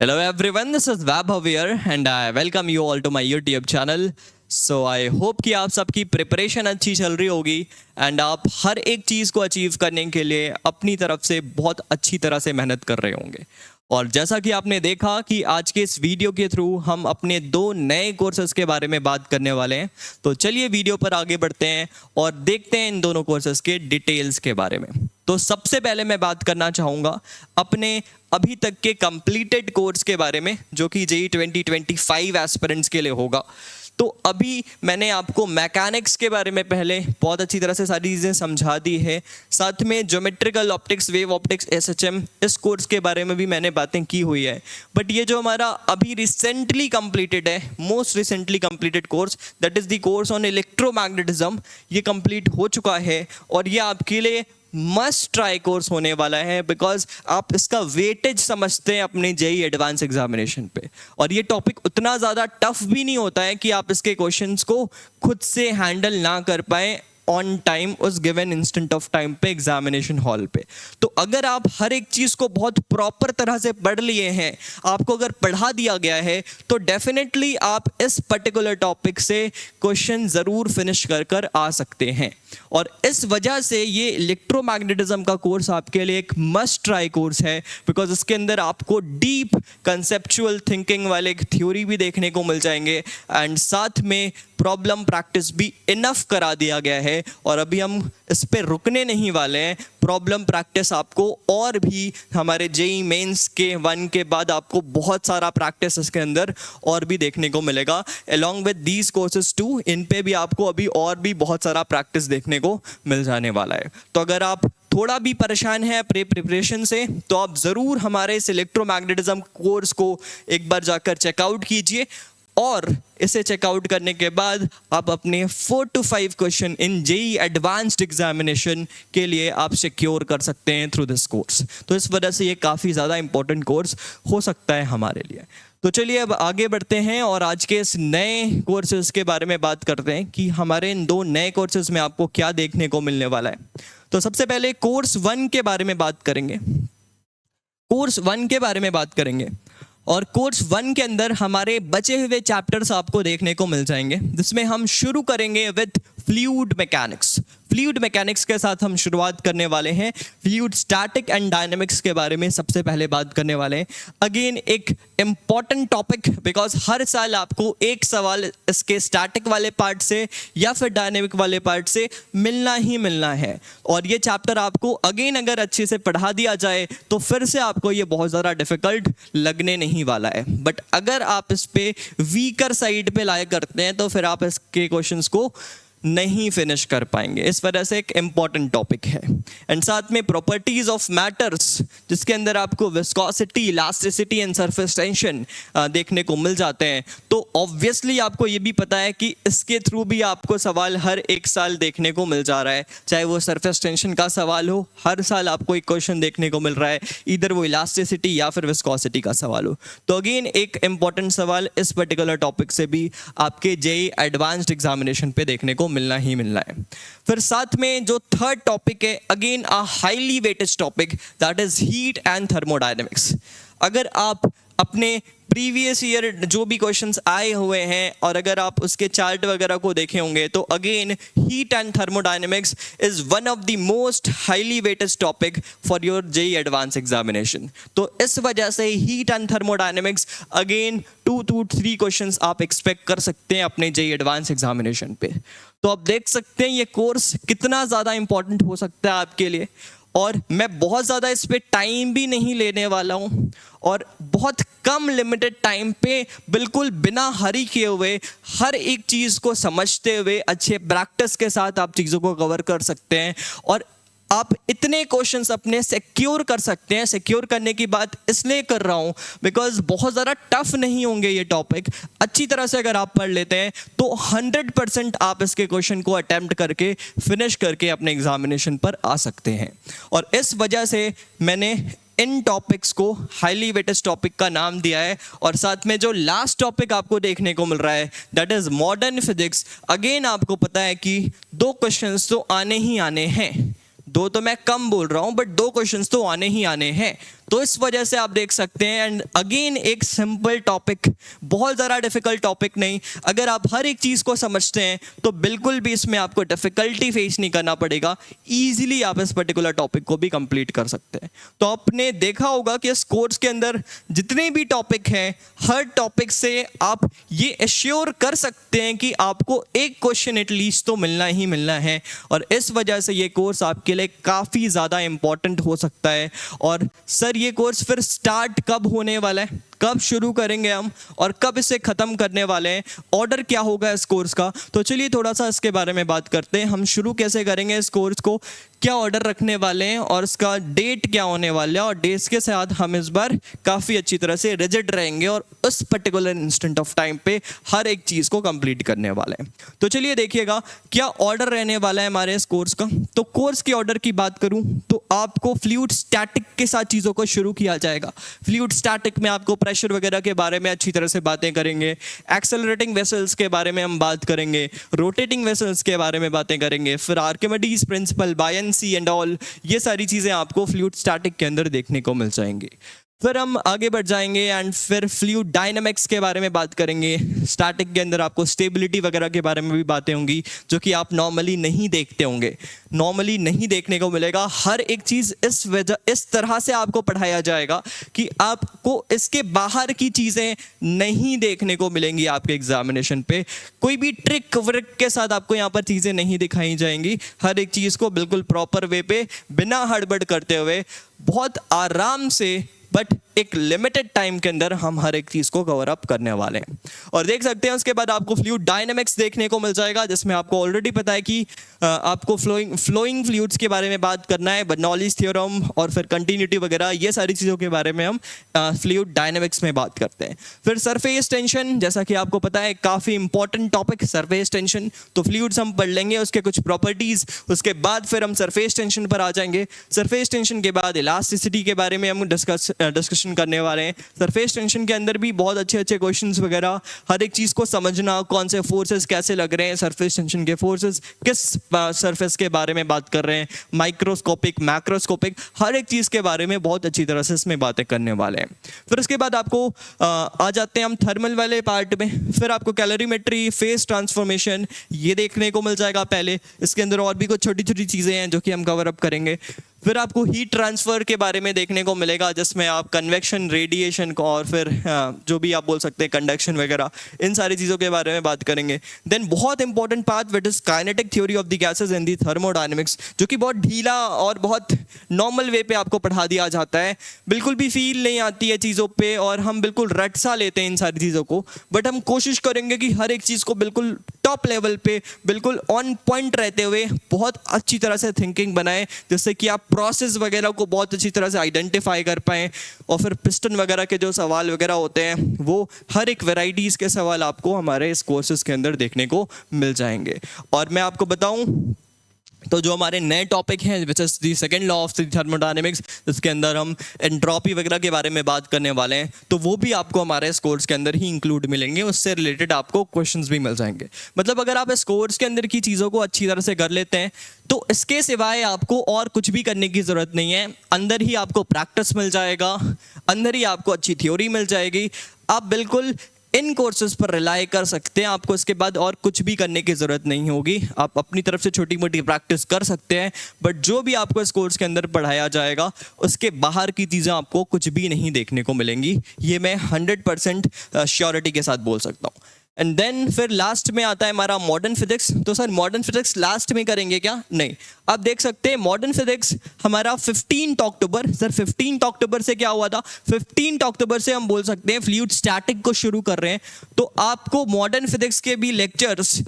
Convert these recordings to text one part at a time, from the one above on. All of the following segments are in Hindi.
Hello everyone, this is Vaibhav here and I welcome you all to my YouTube channel. So I hope कि आप सबकी प्रिपरेशन अच्छी चल रही होगी एंड आप हर एक चीज़ को अचीव करने के लिए अपनी तरफ से बहुत अच्छी तरह से मेहनत कर रहे होंगे। और जैसा कि आपने देखा कि आज के इस वीडियो के थ्रू हम अपने दो नए कोर्सेज के बारे में बात करने वाले हैं। तो चलिए वीडियो पर आगे बढ़ते हैं और देखते हैं इन दोनों कोर्सेज के डिटेल्स के बारे में। तो सबसे पहले मैं बात करना चाहूँगा अपने अभी तक के कंप्लीटेड कोर्स के बारे में, जो कि जेईई 2025 एस्पिरेंट्स के लिए होगा। तो अभी मैंने आपको मैकेनिक्स के बारे में पहले बहुत अच्छी तरह से सारी चीज़ें समझा दी है। साथ में geometrical optics, wave optics, SHM, इस कोर्स के बारे में भी मैंने बातें की हुई है। बट ये जो हमारा अभी रिसेंटली कंप्लीटेड है, most recently completed course, that is the course on electromagnetism, ये कंप्लीट हो चुका है और ये आपके लिए मस्ट ट्राई कोर्स होने वाला है बिकॉज आप इसका वेटेज समझते हैं अपने जेईई एडवांस एग्जामिनेशन पे। और ये टॉपिक उतना ज़्यादा टफ भी नहीं होता है कि आप इसके क्वेश्चंस को खुद से हैंडल ना कर पाए ऑन टाइम उस गिवन इंस्टेंट ऑफ टाइम पे एग्जामिनेशन हॉल पे। तो अगर आप हर एक चीज़ को बहुत प्रॉपर तरह से पढ़ लिए हैं, आपको अगर पढ़ा दिया गया है, तो डेफिनेटली आप इस पर्टिकुलर टॉपिक से क्वेश्चन ज़रूर फिनिश कर कर आ सकते हैं। और इस वजह से ये इलेक्ट्रोमैग्नेटिज्म का कोर्स आपके लिए एक मस्ट ट्राई कोर्स है बिकॉज इसके अंदर आपको डीप कंसेप्चुअल थिंकिंग वाले थ्योरी भी देखने को मिल जाएंगे एंड साथ में प्रॉब्लम प्रैक्टिस भी इनफ करा दिया गया है। और अभी हम इस पे रुकने नहीं वाले हैं। प्रॉब्लम प्रैक्टिस आपको और भी हमारे जेईई मेंस के 1 के बाद आपको बहुत सारा प्रैक्टिस इसके अंदर और भी देखने को मिलेगा along with these courses too. इन पे भी आपको अभी और भी बहुत सारा प्रैक्टिस देखने को मिल जाने वाला है। तो अगर आप थोड़ा भी परेशान है प्रिपरेशन से, तो आप ज़रूर हमारे इस इलेक्ट्रोमैग्नेटिज्म कोर्स को एक बार जाकर चेकआउट कीजिए और इसे चेकआउट करने के बाद आप अपने 4 to 5 question in JEE advanced examination के लिए आप सिक्योर कर सकते हैं थ्रू दिस कोर्स। तो इस वजह से ये काफ़ी ज़्यादा इंपॉर्टेंट कोर्स हो सकता है हमारे लिए। तो चलिए अब आगे बढ़ते हैं और आज के इस नए कोर्सेज के बारे में बात करते हैं कि हमारे इन दो नए कोर्सेज में आपको क्या देखने को मिलने वाला है। तो सबसे पहले कोर्स 1 के बारे में बात करेंगे। कोर्स 1 के बारे में बात करेंगे और कोर्स 1 के अंदर हमारे बचे हुए चैप्टर्स आपको देखने को मिल जाएंगे, जिसमें हम शुरू करेंगे with fluid mechanics. Fluid mechanics के साथ हम शुरुआत करने वाले हैं। फ्लूइड स्टैटिक एंड डायनेमिक्स के बारे में सबसे पहले बात करने वाले हैं। अगेन एक इम्पॉर्टेंट टॉपिक बिकॉज हर साल आपको एक सवाल इसके स्टैटिक वाले पार्ट से या फिर डायनेमिक वाले पार्ट से मिलना ही मिलना है। और ये चैप्टर आपको अगेन अगर अच्छे से पढ़ा दिया जाए तो फिर से आपको ये बहुत ज़्यादा डिफिकल्ट लगने नहीं वाला है। बट अगर आप इस पे वीकर साइड पे लाया करते हैं तो फिर आप इसके क्वेश्चंस को नहीं फिनिश कर पाएंगे। इस वजह से एक इम्पॉर्टेंट टॉपिक है। एंड साथ में प्रॉपर्टीज ऑफ मैटर्स, जिसके अंदर आपको viscosity, elasticity and surface tension देखने को मिल जाते हैं। तो ऑब्वियसली आपको ये भी पता है कि इसके थ्रू भी आपको सवाल हर एक साल देखने को मिल जा रहा है, चाहे वो सरफेस टेंशन का सवाल हो, हर साल आपको एक क्वेश्चन देखने को मिल रहा है, इधर वो इलास्टिसिटी या फिर विस्कोसिटी का सवाल हो। तो अगेन एक इम्पॉर्टेंट सवाल इस पर्टिकुलर टॉपिक से भी आपके जेईई एडवांस्ड एग्जामिनेशन पे देखने को मिलना ही मिलना है। फिर साथ में जो थर्ड टॉपिक है, again a highly weightage topic, that is heat and thermodynamics. अगर आप अपने प्रीवियस ईयर जो भी क्वेश्चंस आए हुए हैं और अगर आप उसके चार्ट वगैरह को देखे होंगे तो again heat and thermodynamics is one of the most highly weighted topic for your JEE advance examination. तो इस वजह से heat and thermodynamics again 2 to 3 questions आप एक्सपेक्ट कर सकते हैं अपने जेईई एडवांस एग्जामिनेशन पे। तो आप देख सकते हैं ये कोर्स कितना ज़्यादा इंपॉर्टेंट हो सकता है आपके लिए। और मैं बहुत ज़्यादा इस पे टाइम भी नहीं लेने वाला हूँ और बहुत कम लिमिटेड टाइम पे बिल्कुल बिना हरी किए हुए हर एक चीज़ को समझते हुए अच्छे प्रैक्टिस के साथ आप चीज़ों को कवर कर सकते हैं और आप इतने क्वेश्चंस अपने सिक्योर कर सकते हैं। सिक्योर करने की बात इसलिए कर रहा हूँ बिकॉज बहुत ज़्यादा टफ नहीं होंगे ये टॉपिक। अच्छी तरह से अगर आप पढ़ लेते हैं तो 100% आप इसके क्वेश्चन को अटेम्प्ट करके फिनिश करके अपने एग्जामिनेशन पर आ सकते हैं। और इस वजह से मैंने इन टॉपिक्स को हाईली वेटेज टॉपिक का नाम दिया है। और साथ में जो लास्ट टॉपिक आपको देखने को मिल रहा है that is modern physics. Again आपको पता है कि 2 क्वेश्चंस तो आने ही आने हैं, 2 तो मैं कम बोल रहा हूं बट 2 क्वेश्चंस तो आने ही आने हैं। तो इस वजह से आप देख सकते हैं। एंड अगेन एक सिंपल टॉपिक, बहुत ज़्यादा डिफिकल्ट टॉपिक नहीं। अगर आप हर एक चीज़ को समझते हैं तो बिल्कुल भी इसमें आपको डिफिकल्टी फेस नहीं करना पड़ेगा, ईजिली आप इस पर्टिकुलर टॉपिक को भी कंप्लीट कर सकते हैं। तो आपने देखा होगा कि इस कोर्स के अंदर जितने भी टॉपिक हैं, हर टॉपिक से आप ये एश्योर कर सकते हैं कि आपको एक क्वेश्चन एटलीस्ट तो मिलना ही मिलना है। और इस वजह से ये कोर्स आपके लिए काफ़ी ज़्यादा इंपॉर्टेंट हो सकता है। और सर ये कोर्स फिर स्टार्ट कब होने वाला है, कब शुरू करेंगे हम और कब इसे ख़त्म करने वाले हैं, ऑर्डर क्या होगा इस कोर्स का, तो चलिए थोड़ा सा इसके बारे में बात करते हैं। हम शुरू कैसे करेंगे इस कोर्स को, क्या ऑर्डर रखने वाले हैं और इसका डेट क्या होने वाला है, और डेट्स के साथ हम इस बार काफ़ी अच्छी तरह से रिजिड रहेंगे और उस पर्टिकुलर इंस्टेंट ऑफ टाइम पे हर एक चीज़ को कंप्लीट करने वाले हैं। तो चलिए देखिएगा क्या ऑर्डर रहने वाला है हमारे इस कोर्स का। तो कोर्स की ऑर्डर की बात करूं तो आपको फ्लूइड स्टैटिक के साथ चीज़ों को शुरू किया जाएगा। फ्लूइड स्टैटिक में आपको प्रेशर वगैरह के बारे में अच्छी तरह से बातें करेंगे, एक्सेलरेटिंग वेसल्स के बारे में हम बात करेंगे, रोटेटिंग वेसल्स के बारे में बातें करेंगे, फिर Archimedes principal, buoyancy and all, ये सारी चीज़ें आपको फ्लूइड स्टैटिक के अंदर देखने को मिल जाएंगी। फिर हम आगे बढ़ जाएंगे एंड फिर फ्लूइड डायनामिक्स के बारे में बात करेंगे। स्टैटिक के अंदर आपको स्टेबिलिटी वगैरह के बारे में भी बातें होंगी जो कि आप नॉर्मली नहीं देखते होंगे, नॉर्मली नहीं देखने को मिलेगा। हर एक चीज़ इस तरह से आपको पढ़ाया जाएगा कि आपको इसके बाहर की चीज़ें नहीं देखने को मिलेंगी आपके एग्जामिनेशन पे। कोई भी ट्रिक व्रिक के साथ आपको यहाँ पर चीज़ें नहीं दिखाई जाएंगी। हर एक चीज़ को बिल्कुल प्रॉपर वे पे बिना हड़बड़ करते हुए बहुत आराम से बट एक लिमिटेड टाइम के अंदर हम हर एक चीज़ को कवर अप करने वाले हैं। और देख सकते हैं उसके बाद आपको फ्लूइड डायनामिक्स देखने को मिल जाएगा, जिसमें आपको ऑलरेडी पता है कि आपको फ्लोइंग फ्लूइड्स के बारे में बात करना है, बर्नौलीज थ्योरम और फिर कंटिन्यूटी वगैरह, ये सारी चीज़ों के बारे में हम फ्लूइड डायनामिक्स में बात करते हैं। फिर सरफेस टेंशन, जैसा कि आपको पता है काफ़ी इंपॉर्टेंट टॉपिक सरफेस टेंशन, तो फ्लूइड्स हम पढ़ लेंगे, उसके कुछ प्रॉपर्टीज़, उसके बाद फिर हम सरफेस टेंशन पर आ जाएंगे। सरफेस टेंशन के बाद इलास्टिसिटी के बारे में हम डिस्कशन करने वाले हैं। सरफेस टेंशन के अंदर भी बहुत अच्छे अच्छे क्वेश्चंस वगैरह, हर एक चीज़ को समझना, कौन से फोर्सेस कैसे लग रहे हैं, सरफेस टेंशन के फोर्सेस किस सरफेस के बारे में बात कर रहे हैं, माइक्रोस्कोपिक, मैक्रोस्कोपिक, हर एक चीज़ के बारे में बहुत अच्छी तरह से इसमें बातें करने वाले हैं। फिर उसके बाद आपको आ जाते हैं हम थर्मल वाले पार्ट में। फिर आपको कैलोरीमेट्री, फेस ट्रांसफॉर्मेशन, ये देखने को मिल जाएगा पहले। इसके अंदर और भी कुछ छोटी छोटी चीज़ें हैं जो कि हम कवर अप करेंगे। फिर आपको हीट ट्रांसफ़र के बारे में देखने को मिलेगा, जिसमें आप कन्वेक्शन, रेडिएशन को और फिर जो भी आप बोल सकते हैं कंडक्शन वगैरह, इन सारी चीज़ों के बारे में बात करेंगे। देन बहुत important part which is kinetic theory of the gases and the thermodynamics, जो कि बहुत ढीला और बहुत नॉर्मल वे पे आपको पढ़ा दिया जाता है। बिल्कुल भी फील नहीं आती है चीज़ों पे और हम बिल्कुल रट सा लेते हैं इन सारी चीज़ों को, बट हम कोशिश करेंगे कि हर एक चीज़ को बिल्कुल टॉप लेवल पे, बिल्कुल ऑन पॉइंट रहते हुए बहुत अच्छी तरह से थिंकिंग बनाएं, जिससे कि आप प्रोसेस वगैरह को बहुत अच्छी तरह से आइडेंटिफाई कर पाएं। और फिर पिस्टन वगैरह के जो सवाल वगैरह होते हैं, वो हर एक वैरायटीज़ के सवाल आपको हमारे इस कोर्सेज के अंदर देखने को मिल जाएंगे। और मैं आपको बताऊं तो जो हमारे नए टॉपिक हैं which is the second law of the thermodynamics, इसके अंदर हम एंट्रोपी वगैरह के बारे में बात करने वाले हैं, तो वो भी आपको हमारे इस कोर्स के अंदर ही इंक्लूड मिलेंगे। उससे रिलेटेड आपको क्वेश्चंस भी मिल जाएंगे। मतलब अगर आप इस कोर्स के अंदर की चीज़ों को अच्छी तरह से कर लेते हैं तो इसके सिवाय आपको और कुछ भी करने की ज़रूरत नहीं है। अंदर ही आपको प्रैक्टिस मिल जाएगा, अंदर ही आपको अच्छी थ्योरी मिल जाएगी। आप बिल्कुल इन कोर्सेज पर रिलाई कर सकते हैं। आपको इसके बाद और कुछ भी करने की ज़रूरत नहीं होगी। आप अपनी तरफ से छोटी मोटी प्रैक्टिस कर सकते हैं, बट जो भी आपको इस कोर्स के अंदर पढ़ाया जाएगा उसके बाहर की चीज़ें आपको कुछ भी नहीं देखने को मिलेंगी। ये मैं 100% श्योरिटी के साथ बोल सकता हूँ। एंड देन फिर लास्ट में आता है हमारा मॉडर्न फिजिक्स। तो सर मॉडर्न फिजिक्स लास्ट में करेंगे क्या? नहीं, आप देख सकते हैं मॉडर्न फिजिक्स हमारा 15 अक्टूबर, सर 15 अक्टूबर से क्या हुआ था, 15 अक्टूबर से हम बोल सकते हैं फ्लूइड स्टैटिक को शुरू कर रहे हैं। तो आपको मॉडर्न फिजिक्स के भी लेक्चर्स,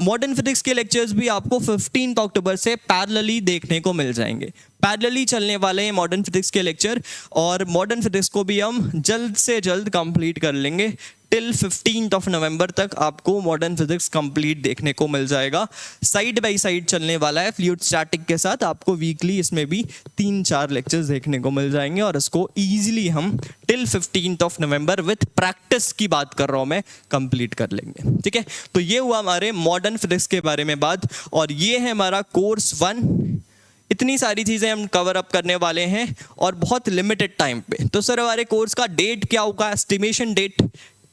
मॉडर्न फिजिक्स के लेक्चर्स भी आपको 15 अक्टूबर से पैरेलली देखने को मिल जाएंगे। पैरेलली चलने वाले हैं मॉडर्न फिजिक्स के लेक्चर, और मॉडर्न फिजिक्स को भी हम जल्द से जल्द कंप्लीट कर लेंगे। टिल 15 नवंबर तक आपको मॉडर्न फिजिक्स कंप्लीट देखने को मिल जाएगा। साइड बाय साइड चलने वाला है फ्लूइड स्टैटिक के साथ। आपको वीकली इसमें भी 3-4 लेक्चर्स देखने को मिल जाएंगे और इसको ईजिली हम टिल 15 नवंबर विथ प्रैक्टिस की बात कर रहा हूँ मैं, कंप्लीट कर लेंगे। ठीक है, तो ये हुआ हमारे मॉडर्न फिजिक्स के बारे में बात। और ये है हमारा कोर्स 1। इतनी सारी चीज़ें हम कवर अप करने वाले हैं और बहुत लिमिटेड टाइम पे। तो सर हमारे कोर्स का डेट क्या होगा, एस्टिमेशन डेट,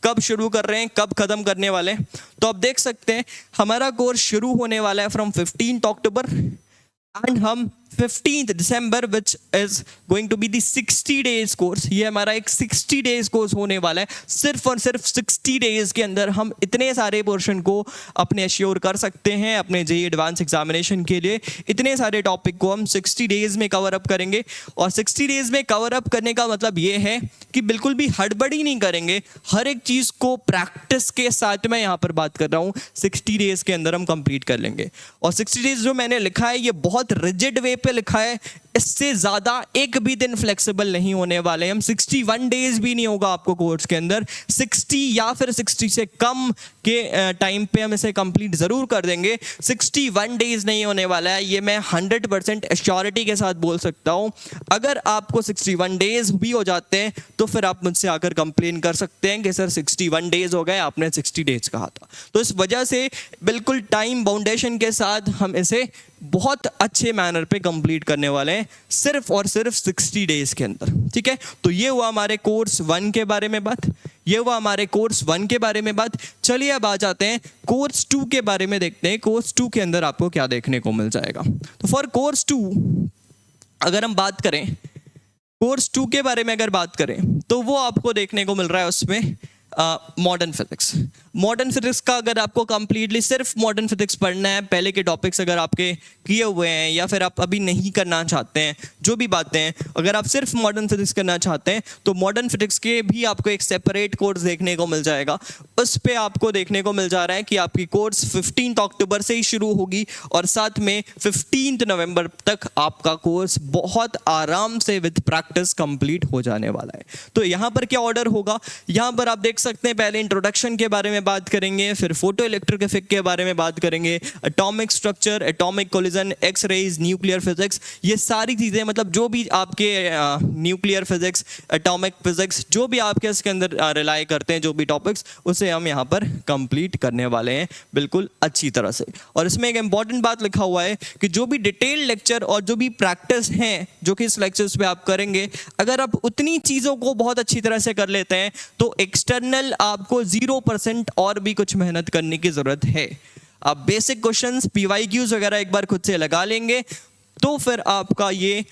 कब शुरू कर रहे हैं, कब ख़त्म करने वाले हैं, तो आप देख सकते हैं हमारा कोर्स शुरू होने वाला है फ्रॉम 15 अक्टूबर एंड हम 15 December which is going to be the 60 days course. ये हमारा एक 60 डेज कोर्स होने वाला है। सिर्फ और सिर्फ 60 डेज के अंदर हम इतने सारे पोर्शन को अपने एश्योर कर सकते हैं अपने जेईई एडवांस एग्जामिनेशन के लिए। इतने सारे टॉपिक को हम 60 डेज में कवर अप करेंगे और 60 डेज में कवर अप करने का मतलब ये है कि बिल्कुल भी हड़बड़ी नहीं करेंगे। हर एक चीज़ को प्रैक्टिस के साथ मैं यहाँ पर बात कर रहा हूँ 60 डेज के अंदर हम कंप्लीट कर लेंगे। और 60 डेज जो मैंने लिखा है ये बहुत रिजिड वे पे लिखा है, इससे ज़्यादा एक भी दिन फ्लेक्सिबल नहीं होने वाले हम। 61 डेज भी नहीं होगा आपको कोर्स के अंदर, 60 या फिर 60 से कम के टाइम पे हम इसे कंप्लीट ज़रूर कर देंगे। 61 डेज नहीं होने वाला है, ये मैं 100% एश्योरिटी के साथ बोल सकता हूँ। अगर आपको 61 डेज भी हो जाते हैं तो फिर आप मुझसे आकर कंप्लेन कर सकते हैं कि सर 61 डेज हो गए, आपने 60 डेज कहा था। तो इस वजह से बिल्कुल टाइम बाउंडेशन के साथ हम इसे बहुत अच्छे मैनर पे कंप्लीट करने वाले हैं, सिर्फ और सिर्फ 60 डेज के अंदर। ठीक है, तो ये हुआ हमारे कोर्स 1 के बारे में बात, ये हुआ हमारे कोर्स 1 के बारे में बात। चलिए अब आ जाते हैं कोर्स 2 के बारे में, देखते हैं कोर्स 2 के अंदर आपको क्या देखने को मिल जाएगा। तो फॉर कोर्स 2 अगर हम बात करें, कोर्स 2 के बारे में अगर बात करें तो वो आपको देखने को मिल रहा है उसमें मॉडर्न फिजिक्स। मॉडर्न फिजिक्स का अगर आपको कंप्लीटली सिर्फ मॉडर्न फिजिक्स पढ़ना है, पहले के टॉपिक्स अगर आपके किए हुए हैं या फिर आप अभी नहीं करना चाहते हैं, जो भी बातें हैं, अगर आप सिर्फ मॉडर्न फिजिक्स करना चाहते हैं तो मॉडर्न फिजिक्स के भी आपको एक सेपरेट कोर्स देखने को मिल जाएगा। उस पे आपको देखने को मिल जा रहा है कि आपकी कोर्स 15 अक्टूबर से ही शुरू होगी और साथ में 15 नवंबर तक आपका कोर्स बहुत आराम से विद प्रैक्टिस कंप्लीट हो जाने वाला है। तो यहाँ पर क्या ऑर्डर होगा, यहाँ पर आप देख सकते हैं पहले इंट्रोडक्शन के बारे में बात करेंगे, फिर फोटो इलेक्ट्रिक इफेक्ट के बारे में बात करेंगे, atomic structure, atomic collision, X rays, nuclear physics, ये सारी चीज़ें मतलब जो भी आपके न्यूक्लियर फिजिक्स, एटॉमिक फिजिक्स, जो भी आपके इसके अंदर रिलाई करते हैं, जो भी टॉपिक्स, उसे हम यहाँ पर कंप्लीट करने वाले हैं बिल्कुल अच्छी तरह से। और इसमें एक इंपॉर्टेंट बात लिखा हुआ है कि जो भी डिटेल लेक्चर और जो भी प्रैक्टिस हैं जो कि इस लेक्चर्स पे आप करेंगे, अगर आप उतनी चीज़ों को बहुत अच्छी तरह से कर लेते हैं तो एक्सटर्नल आपको 0% और भी कुछ मेहनत करने की जरूरत है। आप बेसिक क्वेश्चंस, पीवाईक्यूज वगैरह एक बार खुद से लगा लेंगे तो फिर आपका ये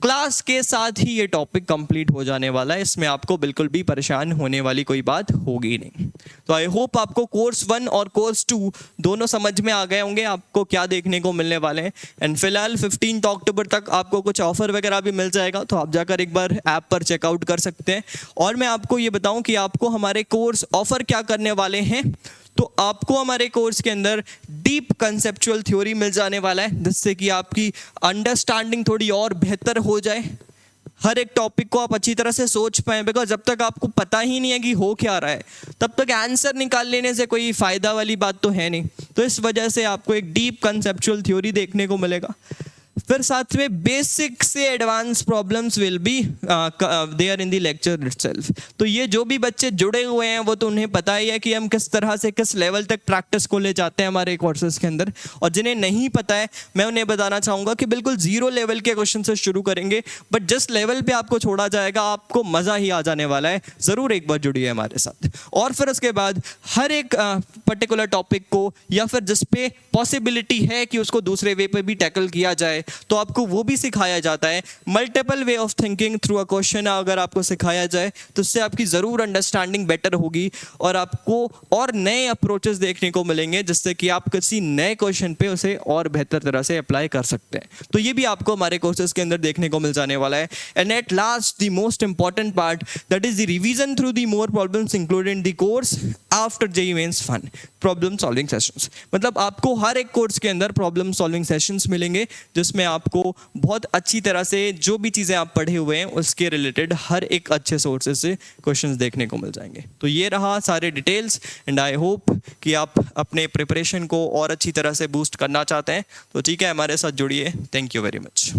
क्लास के साथ ही ये टॉपिक कंप्लीट हो जाने वाला है। इसमें आपको बिल्कुल भी परेशान होने वाली कोई बात होगी नहीं। तो आई होप आपको कोर्स 1 और कोर्स 2 दोनों समझ में आ गए होंगे आपको क्या देखने को मिलने वाले हैं। एंड फिलहाल 15 अक्टूबर तक आपको कुछ ऑफर वगैरह भी मिल जाएगा, तो आप जाकर एक बार ऐप पर चेकआउट कर सकते हैं। और मैं आपको ये बताऊं कि आपको हमारे कोर्स ऑफर क्या करने वाले हैं, तो आपको हमारे कोर्स के अंदर डीप कंसेप्चुअल थ्योरी मिल जाने वाला है, जिससे कि आपकी अंडरस्टैंडिंग थोड़ी और बेहतर हो जाए। हर एक टॉपिक को आप अच्छी तरह से सोच पाएं, बिकॉज जब तक आपको पता ही नहीं है कि हो क्या रहा है तब तक आंसर निकाल लेने से कोई फ़ायदा वाली बात तो है नहीं। तो इस वजह से आपको एक डीप कंसेप्चुअल थ्योरी देखने को मिलेगा। फिर साथ में बेसिक से advance problems will be there in the lecture itself. तो ये जो भी बच्चे जुड़े हुए हैं वो तो उन्हें पता ही है कि हम किस तरह से किस लेवल तक प्रैक्टिस को ले जाते हैं हमारे कोर्सेज के अंदर। और जिन्हें नहीं पता है मैं उन्हें बताना चाहूँगा कि बिल्कुल 0 लेवल के क्वेश्चन से शुरू करेंगे, बट जिस लेवल पे आपको छोड़ा जाएगा आपको मज़ा ही आ जाने वाला है। ज़रूर एक बार जुड़िए हमारे साथ। और फिर उसके बाद हर एक पर्टिकुलर टॉपिक को या फिर जिस पे पॉसिबिलिटी है कि उसको दूसरे वे पे भी टैकल किया जाए तो आपको वो भी सिखाया जाता है। Multiple way of thinking through a question अगर आपको सिखाया जाए तो उससे आपकी ज़रूर अंडरस्टैंडिंग बेटर होगी और आपको और नए अप्रोचेस देखने को मिलेंगे, जिससे कि आप किसी नए क्वेश्चन पे उसे और बेहतर तरह से अप्लाई कर सकते हैं। तो ये भी आपको हमारे कोर्सेज के अंदर देखने को मिल जाने वाला है। And at last the most important part, that is the revision through the more problems included in the course after JEE mains fun, problem solving sessions. मतलब आपको हर एक कोर्स के अंदर प्रॉब्लम सॉल्विंग सेशंस मिलेंगे, जिसमें आपको बहुत अच्छी तरह से जो भी चीज़ें आप पढ़े हुए हैं उसके रिलेटेड हर एक अच्छे सोर्सेज से क्वेश्चंस देखने को मिल जाएंगे। तो ये रहा सारे डिटेल्स एंड आई होप कि आप अपने प्रिपरेशन को और अच्छी तरह से बूस्ट करना चाहते हैं। तो ठीक है, हमारे साथ जुड़िए। Thank you very much.